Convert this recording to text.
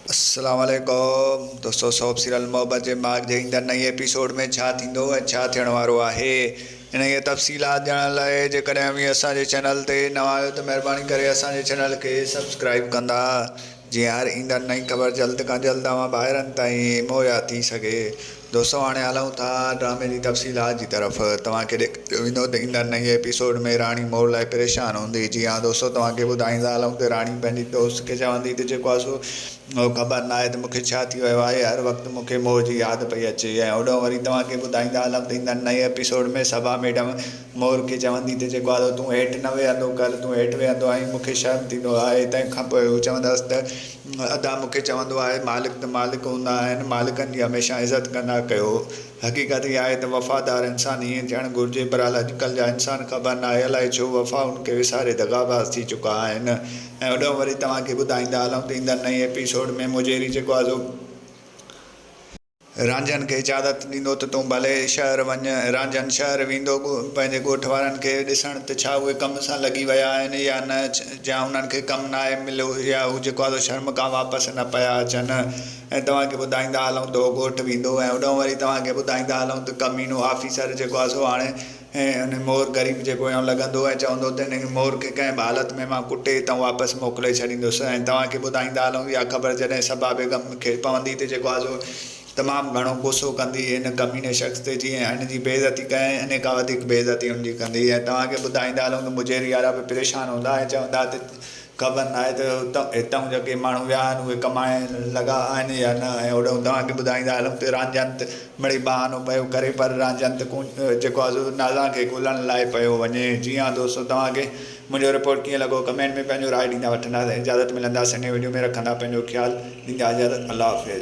अस्सलाम वालेकुम दोस्तों, सोप सीरियल मोहब्बत जे माग जे ईंदड़ नई एपिसोड में छा थींदो ऐं छा थियण वारो आहे इन जे तफ़सीलात ॼाणण लाइ जेकॾहिं बि असांजे चैनल ते नवां आहियो त महिरबानी करे असांजे चैनल खे सब्सक्राइब कंदा, जीअं हर ईंदड़ नई ख़बर जल्द खां जल्द तव्हां ॿाहिरनि ताईं मुहैया थी सघे। दोस्तों हाणे हलूं था ड्रामे जी तफ़सीलात जी तरफ़। तव्हांखे ॾेखारियो वेंदो त ईंदड़ नई एपिसोड में राणी मोर लाइ परेशान हूंदी। जी हाँ दोस्तों, तव्हांखे ॿुधाईंदा हलूं त राणी पंहिंजी दोस्त खे चवंदी त जेको आहे सो ख़बर न आहे त मूंखे छा थी वियो आहे, हर वक़्तु मूंखे मोर जी यादि पई अचे। ऐं होॾो वरी तव्हांखे ॿुधाईंदा हलूं त ईंदड़ नई एपिसोड में सबा मैडम मोर खे चवंदी त जेको आहे तूं हेठि न वेहंदो कर, तूं हेठि वेहंदो आहीं, मूंखे शर्म थींदो आहे। तंहिंखां पोइ हू चवंदसि त अदा मूंखे चवंदो आहे मालिक त मालिक हूंदा आहिनि, मालिकनि जी हमेशह इज़त कंदा कयो। हक़ीक़त इहा आहे त वफ़ादार इंसान ईअं थियणु घुरिजे, पर अॼुकल्ह जा इंसान ख़बर न आहे अलाए छो वफ़ा उनखे विसारे दगाबाज़ थी चुका आहिनि। ऐं होॾो वरी तव्हांखे ॿुधाईंदा हलूं त ईंदड़ नई एपिसोड में मुजेरी जेको आहे सो रांझनि खे इजाज़त ॾींदो त तूं भले शहर वञु। रांझनि शहर वेंदो पंहिंजे ॻोठ वारनि खे ॾिसण त छा उहे कम सां लॻी विया आहिनि या न, या उन्हनि खे कमु न आहे मिलियो, या हू जेको आहे शर्म खां वापसि न पिया अचनि। ऐं तव्हांखे ॿुधाईंदा हलूं त उहो ॻोठु वेंदो ऐं होॾो वरी तव्हांखे ॿुधाईंदा हलूं त कमीनो ऑफिसर जेको आहे सो हाणे ऐं उन मोर ग़रीब जेको ॼणो लॻंदो ऐं चवंदो त हिन मोर खे कंहिं बि हालत में मां कुटे त वापसि मोकिले छॾींदुसि। ऐं तव्हांखे ॿुधाईंदा हलूं इहा ख़बर जॾहिं सबा बेगम खे पवंदी त जेको आहे सो तमामु घणो गुसो कंदी हिन कमीने शख़्स ते, जीअं हिन जी बेइज़ती कयईं इन खां वधीक बेइज़ती हुनजी कंदी। ऐं तव्हांखे ॿुधाईंदा हलूं त मुजेरी वारा बि परेशान हूंदा ऐं चवंदा त ख़बर न आहे त हितां जेके माण्हू विया आहिनि उहे कमाइण लॻा आहिनि या न। ऐं होॾो तव्हांखे ॿुधाईंदा हलूं त रांझनि त मिड़ई बहानो पियो करे, पर रांझनि त जेको आहे सो नाज़ा खे ॻोल्हण लाइ पियो वञे। जी हाँ दोस्तों, तव्हांखे मुंहिंजो रिपोर्ट कीअं लॻो कमेंट में पंहिंजो राय ॾींदा। वठंदा इजाज़त, मिलंदासीं नए वीडियो में, रखंदा पंहिंजो ख़्यालु, ॾींदा इजाज़त, अल्लाह हाफ़िज़।